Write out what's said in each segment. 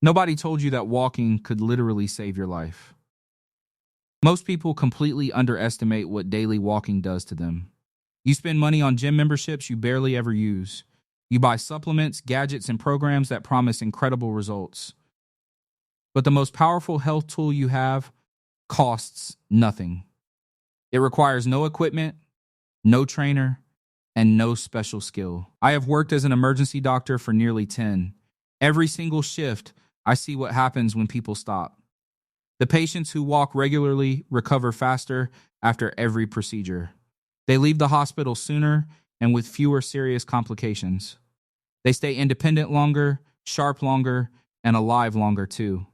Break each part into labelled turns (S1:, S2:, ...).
S1: Nobody told you that walking could literally save your life. Most people completely underestimate what daily walking does to them. You spend money on gym memberships you barely ever use. You buy supplements, gadgets, and programs that promise incredible results. But the most powerful health tool you have costs nothing. It requires no equipment, no trainer, and no special skill. I have worked as an emergency doctor for nearly 10. Every single shift, I see what happens when people stop. The patients who walk regularly recover faster after every procedure. They leave the hospital sooner and with fewer serious complications. They stay independent longer, sharp longer, and alive longer too.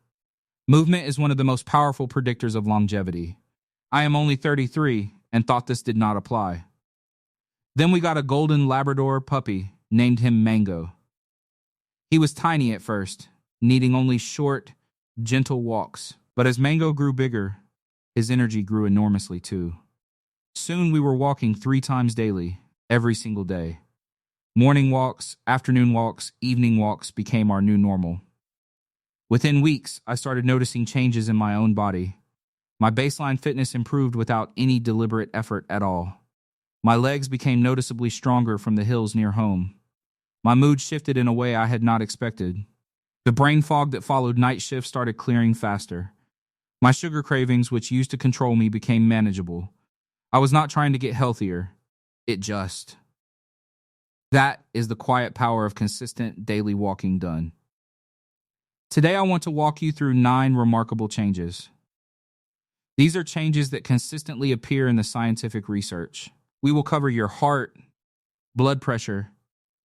S1: Movement is one of the most powerful predictors of longevity. I am only 33 and thought this did not apply. Then we got a golden Labrador puppy, named him Mango. He was tiny at first, needing only short, gentle walks. But as Mango grew bigger, his energy grew enormously too. Soon we were walking 3 times daily, every single day. Morning walks, afternoon walks, evening walks became our new normal. Within weeks, I started noticing changes in my own body. My baseline fitness improved without any deliberate effort at all. My legs became noticeably stronger from the hills near home. My mood shifted in a way I had not expected. The brain fog that followed night shifts started clearing faster. My sugar cravings, which used to control me, became manageable. I was not trying to get healthier. It just. That is the quiet power of consistent daily walking done. Today I want to walk you through 9 remarkable changes. These are changes that consistently appear in the scientific research. We will cover your heart, blood pressure,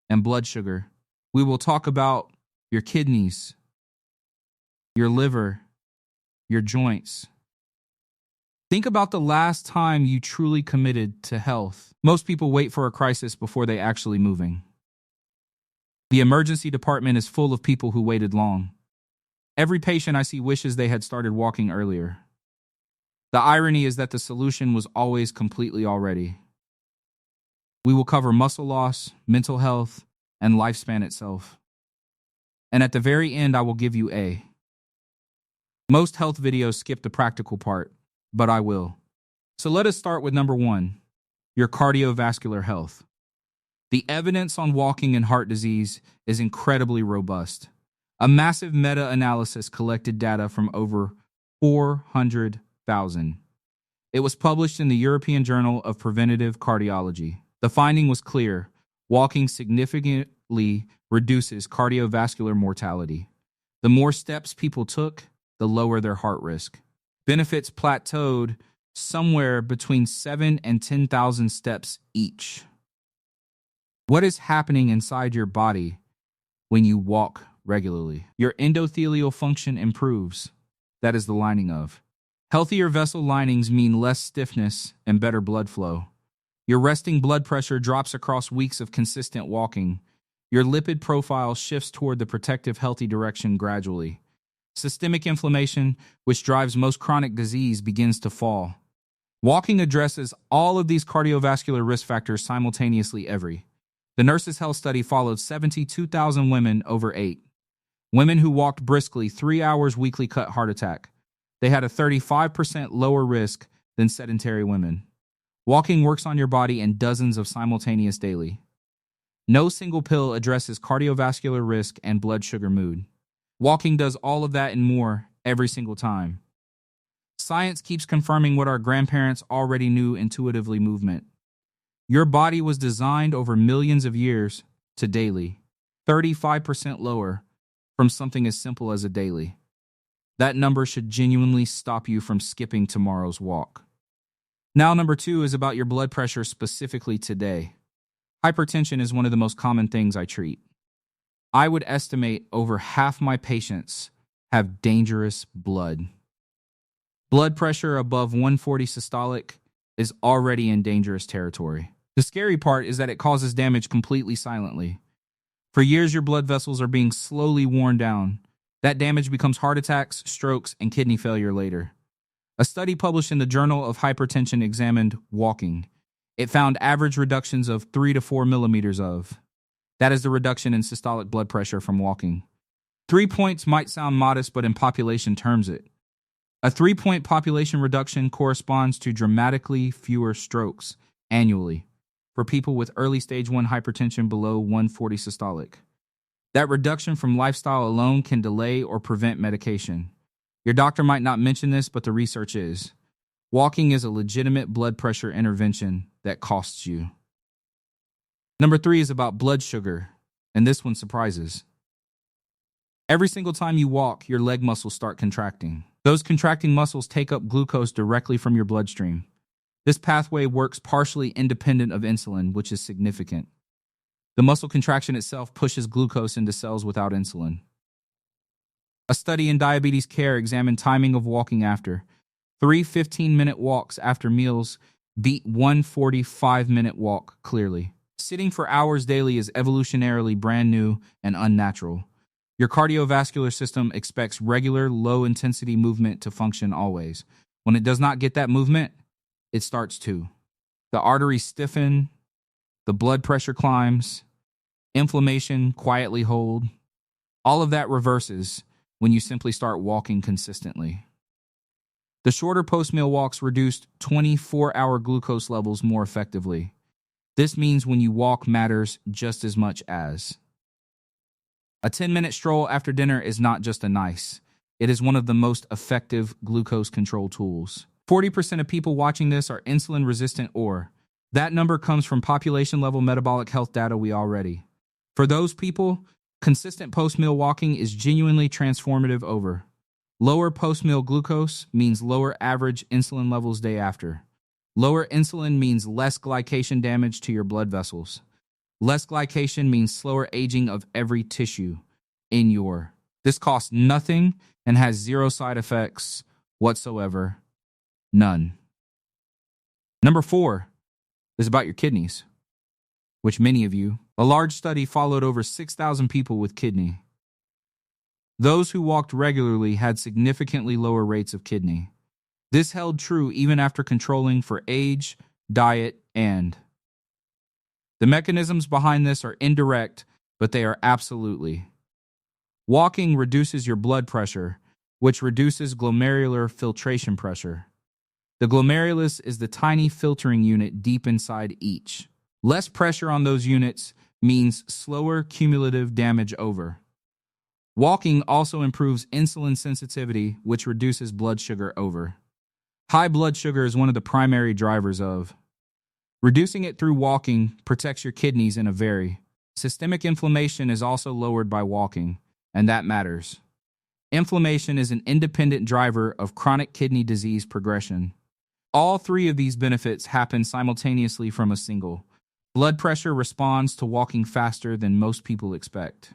S1: and blood sugar. We will talk about your kidneys, your liver, your joints. Think about the last time you truly committed to health. Most people wait for a crisis before they actually moving. The emergency department is full of people who waited long. Every patient I see wishes they had started walking earlier. The irony is that the solution was always completely already. We will cover muscle loss, mental health, and lifespan itself. And at the very end, I will give you A. Most health videos skip the practical part, but I will. So let us start with number 1, your cardiovascular health. The evidence on walking and heart disease is incredibly robust. A massive meta-analysis collected data from over 400,000. It was published in the European Journal of Preventive Cardiology. The finding was clear. Walking significantly reduces cardiovascular mortality. The more steps people took, the lower their heart risk. Benefits plateaued somewhere between 7 and 10,000 steps each. What is happening inside your body when you walk regularly? Your endothelial function improves. That is the lining of. Healthier vessel linings mean less stiffness and better blood flow. Your resting blood pressure drops across weeks of consistent walking. Your lipid profile shifts toward the protective, healthy direction gradually. Systemic inflammation, which drives most chronic disease, begins to fall. Walking addresses all of these cardiovascular risk factors simultaneously. The Nurses' Health Study followed 72,000 women over 8. Women who walked briskly 3 hours weekly cut heart attack. They had a 35% lower risk than sedentary women. Walking works on your body in dozens of simultaneous daily. No single pill addresses cardiovascular risk and blood sugar mood. Walking does all of that and more every single time. Science keeps confirming what our grandparents already knew intuitively: movement. Your body was designed over millions of years to daily, 35% lower from something as simple as a daily. That number should genuinely stop you from skipping tomorrow's walk. Now, number 2 is about your blood pressure specifically today. Hypertension is one of the most common things I treat. I would estimate over half my patients have dangerous blood. Blood pressure above 140 systolic is already in dangerous territory. The scary part is that it causes damage completely silently. For years, your blood vessels are being slowly worn down. That damage becomes heart attacks, strokes, and kidney failure later. A study published in the Journal of Hypertension examined walking. It found average reductions of 3 to 4 millimeters of. That is the reduction in systolic blood pressure from walking. 3 points might sound modest, but in population terms a 3-point population reduction corresponds to dramatically fewer strokes annually for people with early stage 1 hypertension below 140 systolic. That reduction from lifestyle alone can delay or prevent medication. Your doctor might not mention this, but the research is. Walking is a legitimate blood pressure intervention that costs you. Number 3 is about blood sugar, and this one surprises. Every single time you walk, your leg muscles start contracting. Those contracting muscles take up glucose directly from your bloodstream. This pathway works partially independent of insulin, which is significant. The muscle contraction itself pushes glucose into cells without insulin. A study in diabetes care examined timing of walking after. 3 15-minute walks after meals beat one 45-minute walk clearly. Sitting for hours daily is evolutionarily brand new and unnatural. Your cardiovascular system expects regular, low-intensity movement to function always. When it does not get that movement, it starts to. The arteries stiffen, the blood pressure climbs, inflammation quietly hold. All of that reverses when you simply start walking consistently. The shorter post-meal walks reduced 24-hour glucose levels more effectively. This means when you walk matters just as much as. A 10-minute stroll after dinner is not just a nice. It is one of the most effective glucose control tools. 40% of people watching this are insulin resistant or. That number comes from population-level metabolic health data we already. For those people, consistent post-meal walking is genuinely transformative over. Lower post-meal glucose means lower average insulin levels day after. Lower insulin means less glycation damage to your blood vessels. Less glycation means slower aging of every tissue in your. This costs nothing and has zero side effects whatsoever. None. Number 4 is about your kidneys, which many of you. A large study followed over 6,000 people with kidney. Those who walked regularly had significantly lower rates of kidney. This held true even after controlling for age, diet, and. The mechanisms behind this are indirect, but they are absolutely. Walking reduces your blood pressure, which reduces glomerular filtration pressure. The glomerulus is the tiny filtering unit deep inside each. Less pressure on those units means slower cumulative damage over. Walking also improves insulin sensitivity, which reduces blood sugar over. High blood sugar is one of the primary drivers of. Reducing it through walking protects your kidneys in a very. Systemic inflammation is also lowered by walking, and that matters. Inflammation is an independent driver of chronic kidney disease progression. All 3 of these benefits happen simultaneously from a single. Blood pressure responds to walking faster than most people expect.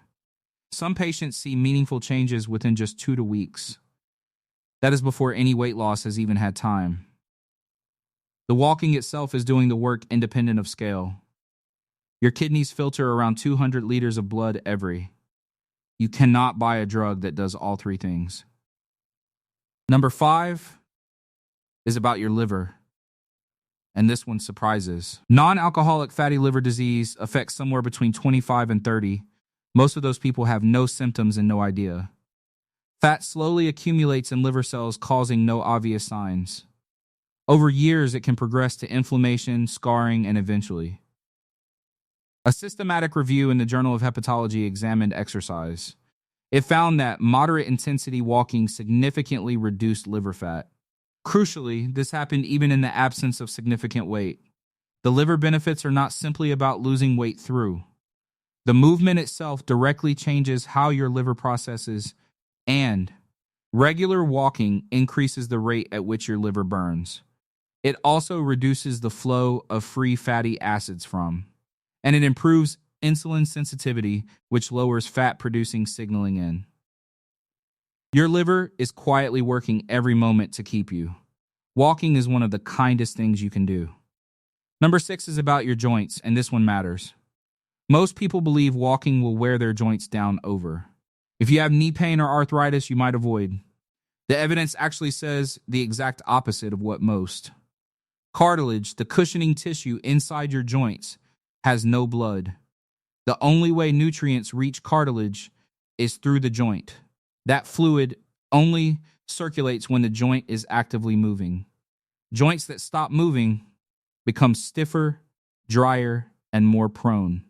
S1: Some patients see meaningful changes within just 2 weeks. That is before any weight loss has even had time. The walking itself is doing the work independent of scale. Your kidneys filter around 200 liters of blood every. You cannot buy a drug that does all 3 things. Number 5 is about your liver. And this one surprises. Non-alcoholic fatty liver disease affects somewhere between 25 and 30. Most of those people have no symptoms and no idea. Fat slowly accumulates in liver cells, causing no obvious signs. Over years, it can progress to inflammation, scarring, and eventually. A systematic review in the Journal of Hepatology examined exercise. It found that moderate intensity walking significantly reduced liver fat. Crucially, this happened even in the absence of significant weight. The liver benefits are not simply about losing weight through. The movement itself directly changes how your liver processes, and regular walking increases the rate at which your liver burns. It also reduces the flow of free fatty acids from, and it improves insulin sensitivity, which lowers fat-producing signaling in. Your liver is quietly working every moment to keep you. Walking is one of the kindest things you can do. Number 6 is about your joints, and this one matters. Most people believe walking will wear their joints down over. If you have knee pain or arthritis, you might avoid. The evidence actually says the exact opposite of what most. Cartilage, the cushioning tissue inside your joints, has no blood. The only way nutrients reach cartilage is through the joint. That fluid only circulates when the joint is actively moving. Joints that stop moving become stiffer, drier, and more prone.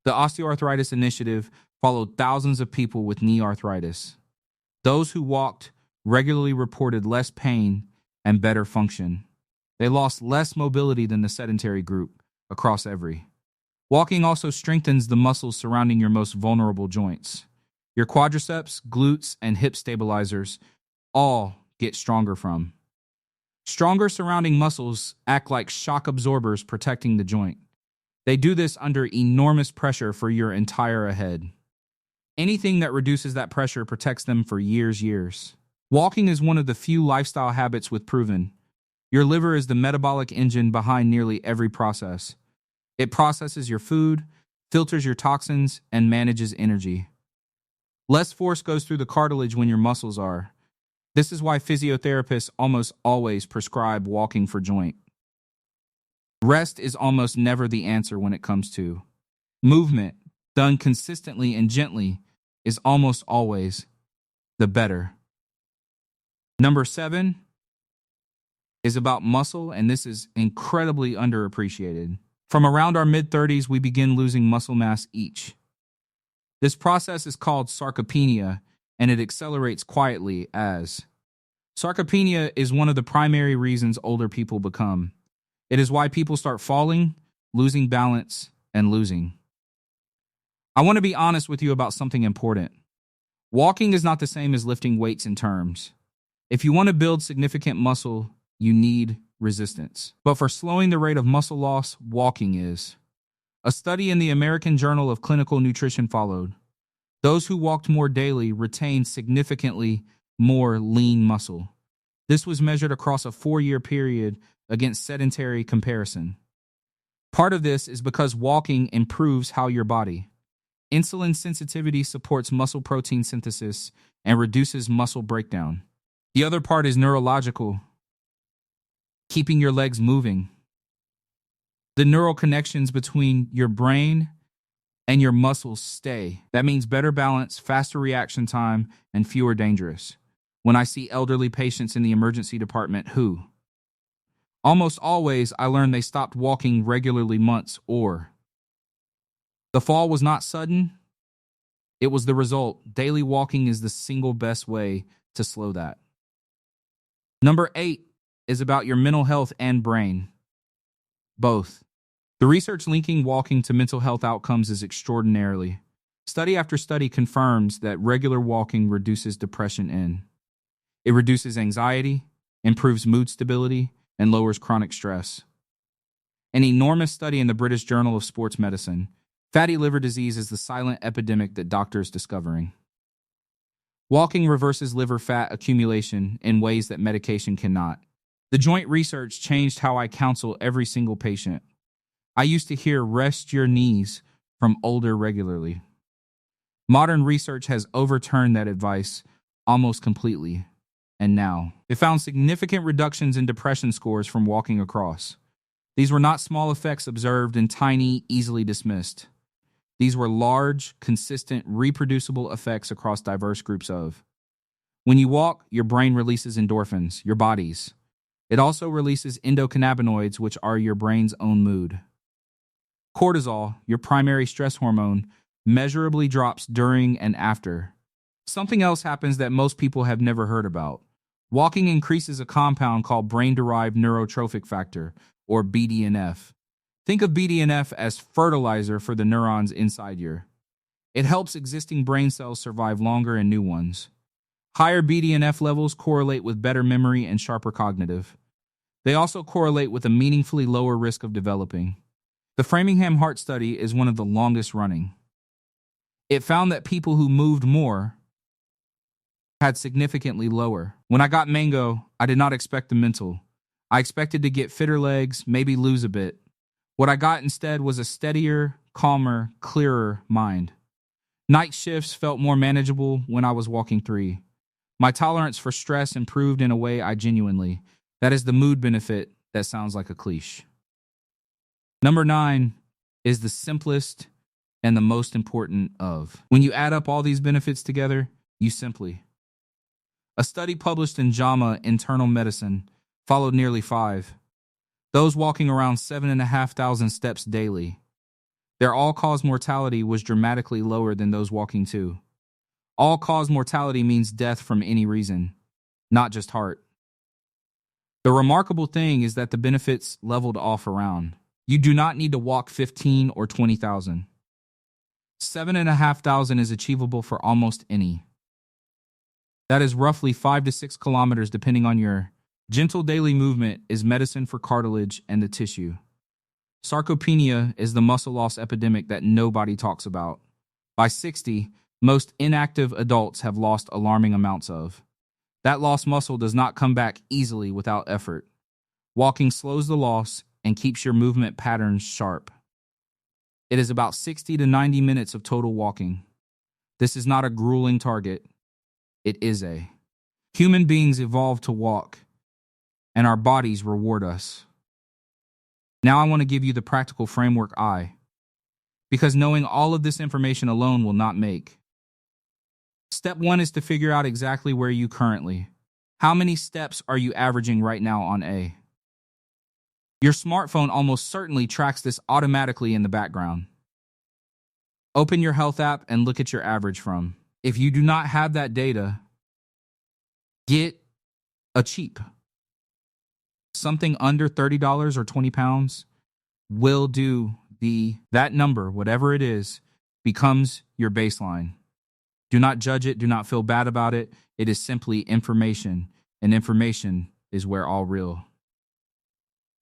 S1: The Osteoarthritis Initiative followed thousands of people with knee arthritis. Those who walked regularly reported less pain and better function. They lost less mobility than the sedentary group across every. Walking also strengthens the muscles surrounding your most vulnerable joints. Your quadriceps, glutes, and hip stabilizers all get stronger from. Stronger surrounding muscles act like shock absorbers protecting the joint. They do this under enormous pressure for your entire head. Anything that reduces that pressure protects them for years. Walking is one of the few lifestyle habits with proven. Your liver is the metabolic engine behind nearly every process. It processes your food, filters your toxins, and manages energy. Less force goes through the cartilage when your muscles are. This is why physiotherapists almost always prescribe walking for joint. Rest is almost never the answer when it comes to movement. Done consistently and gently is almost always the better. Number 7 is about muscle, and this is incredibly underappreciated. From around our mid-30s, we begin losing muscle mass each. This process is called sarcopenia, and it accelerates quietly as sarcopenia is one of the primary reasons older people become. It is why people start falling, losing balance, and losing. I want to be honest with you about something important. Walking is not the same as lifting weights in terms. If you want to build significant muscle, you need resistance. But for slowing the rate of muscle loss, walking is. A study in the American Journal of Clinical Nutrition followed. Those who walked more daily retained significantly more lean muscle. This was measured across a 4-year period against sedentary comparison. Part of this is because walking improves how your body. Insulin sensitivity supports muscle protein synthesis and reduces muscle breakdown. The other part is neurological, keeping your legs moving. The neural connections between your brain and your muscles stay. That means better balance, faster reaction time, and fewer dangerous. When I see elderly patients in the emergency department who, almost always, I learn they stopped walking regularly months or the fall was not sudden, it was the result. Daily walking is the single best way to slow that. Number 8 is about your mental health and brain. Both. The research linking walking to mental health outcomes is extraordinarily. Study after study confirms that regular walking reduces depression and it reduces anxiety, improves mood stability, and lowers chronic stress. An enormous study in the British Journal of Sports Medicine. Fatty liver disease is the silent epidemic that doctors discovering. Walking reverses liver fat accumulation in ways that medication cannot. The joint research changed how I counsel every single patient. I used to hear rest your knees from older regularly. Modern research has overturned that advice almost completely. And now, it found significant reductions in depression scores from walking across. These were not small effects observed and tiny, easily dismissed. These were large, consistent, reproducible effects across diverse groups of. When you walk, your brain releases endorphins, your body's. It also releases endocannabinoids, which are your brain's own mood. Cortisol, your primary stress hormone, measurably drops during and after. Something else happens that most people have never heard about. Walking increases a compound called brain-derived neurotrophic factor, or BDNF. Think of BDNF as fertilizer for the neurons inside your. It helps existing brain cells survive longer and new ones. Higher BDNF levels correlate with better memory and sharper cognitive. They also correlate with a meaningfully lower risk of developing. The Framingham Heart Study is one of the longest running. It found that people who moved more had significantly lower. When I got Mango, I did not expect the mental. I expected to get fitter legs, maybe lose a bit. What I got instead was a steadier, calmer, clearer mind. Night shifts felt more manageable when I was walking 3. My tolerance for stress improved in a way I genuinely. That is the mood benefit that sounds like a cliche. Number 9 is the simplest and the most important of. When you add up all these benefits together, you simply. A study published in JAMA Internal Medicine followed nearly 5. Those walking around 7,500 steps daily. Their all-cause mortality was dramatically lower than those walking 2. All-cause mortality means death from any reason, not just heart. The remarkable thing is that the benefits leveled off around. You do not need to walk 15 or 20,000. 7,500 is achievable for almost any. That is roughly 5 to 6 kilometers depending on your. Gentle daily movement is medicine for cartilage and the tissue. Sarcopenia is the muscle loss epidemic that nobody talks about. By 60, most inactive adults have lost alarming amounts of. That lost muscle does not come back easily without effort. Walking slows the loss and keeps your movement patterns sharp. It is about 60 to 90 minutes of total walking. This is not a grueling target. It is a. Human beings evolved to walk, and our bodies reward us. Now I want to give you the practical framework because knowing all of this information alone will not make. Step 1 is to figure out exactly where you currently. How many steps are you averaging right now on A? Your smartphone almost certainly tracks this automatically in the background. Open your health app and look at your average from. If you do not have that data, get a cheap. Something under $30 or 20 pounds will do that number, whatever it is, becomes your baseline. Do not judge it. Do not feel bad about it. It is simply information, and information is where all real.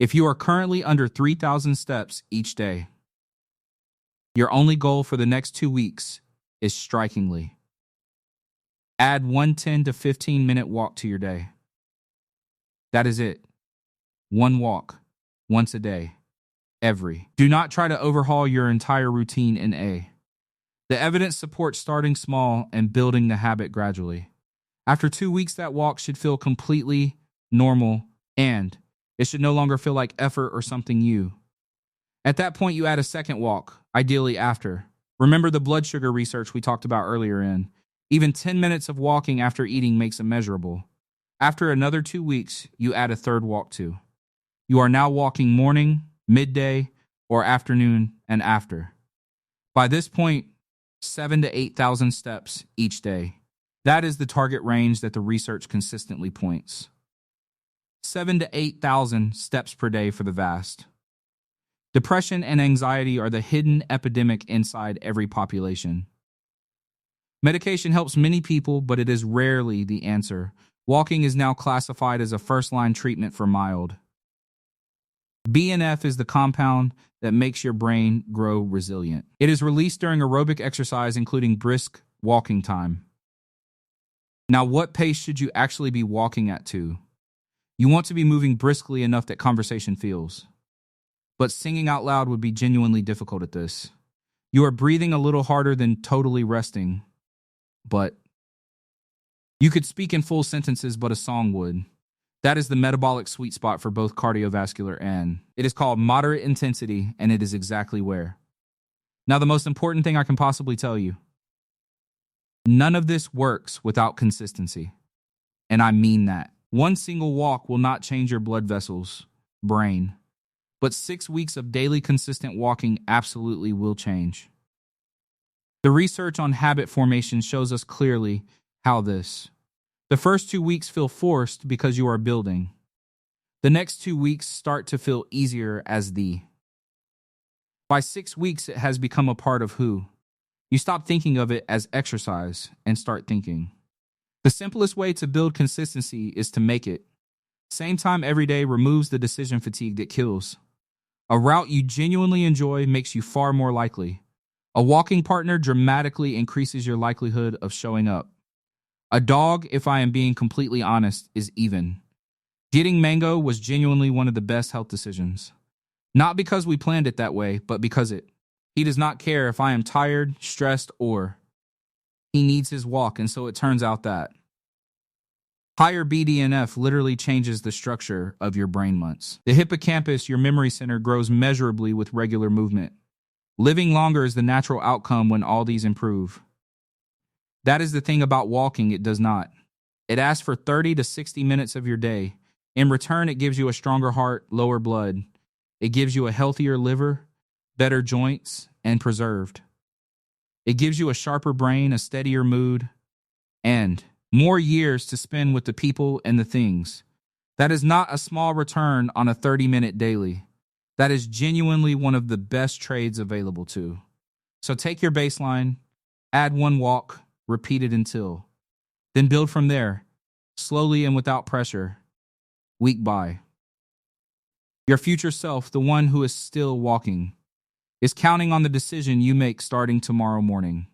S1: If you are currently under 3,000 steps each day, your only goal for the next 2 weeks is strikingly. Add 1 10 to 15-minute walk to your day. That is it. 1 walk, once a day, every. Do not try to overhaul your entire routine in A. The evidence supports starting small and building the habit gradually. After 2 weeks, that walk should feel completely normal, and it should no longer feel like effort or something you. At that point, you add a second walk, ideally after. Remember the blood sugar research we talked about earlier in. Even 10 minutes of walking after eating makes it measurable. After another 2 weeks, you add a third walk too. You are now walking morning, midday, or afternoon and after. By this point, 7,000 to 8,000 steps each day. That is the target range that the research consistently points. 7,000 to 8,000 steps per day for the vast. Depression and anxiety are the hidden epidemic inside every population. Medication helps many people, but it is rarely the answer. Walking is now classified as a first-line treatment for mild. BNF is the compound that makes your brain grow resilient. It is released during aerobic exercise, including brisk walking time. Now, what pace should you actually be walking at to? You want to be moving briskly enough that conversation feels. But singing out loud would be genuinely difficult at this. You are breathing a little harder than totally resting. But you could speak in full sentences, but a song would. That is the metabolic sweet spot for both cardiovascular and. It is called moderate intensity, and it is exactly where. Now, the most important thing I can possibly tell you. None of this works without consistency. And I mean that. One single walk will not change your blood vessels, brain. But 6 weeks of daily consistent walking absolutely will change. The research on habit formation shows us clearly how this. The first 2 weeks feel forced because you are building. The next 2 weeks start to feel easier as the. By 6 weeks, it has become a part of who. You stop thinking of it as exercise and start thinking. The simplest way to build consistency is to make it. Same time every day removes the decision fatigue that kills. A route you genuinely enjoy makes you far more likely. A walking partner dramatically increases your likelihood of showing up. A dog, if I am being completely honest, is even. Getting Mango was genuinely one of the best health decisions. Not because we planned it that way, but because he does not care if I am tired, stressed, or he needs his walk, and so it turns out that higher BDNF literally changes the structure of your brain months. The hippocampus, your memory center, grows measurably with regular movement. Living longer is the natural outcome when all these improve. That is the thing about walking, it does not. It asks for 30 to 60 minutes of your day. In return, it gives you a stronger heart, lower blood. It gives you a healthier liver, better joints, and preserved. It gives you a sharper brain, a steadier mood, and more years to spend with the people and the things. That is not a small return on a 30-minute daily. That is genuinely one of the best trades available to. So take your baseline, add one walk, repeat it until. Then build from there, slowly and without pressure, week by. Your future self, the one who is still walking, is counting on the decision you make starting tomorrow morning.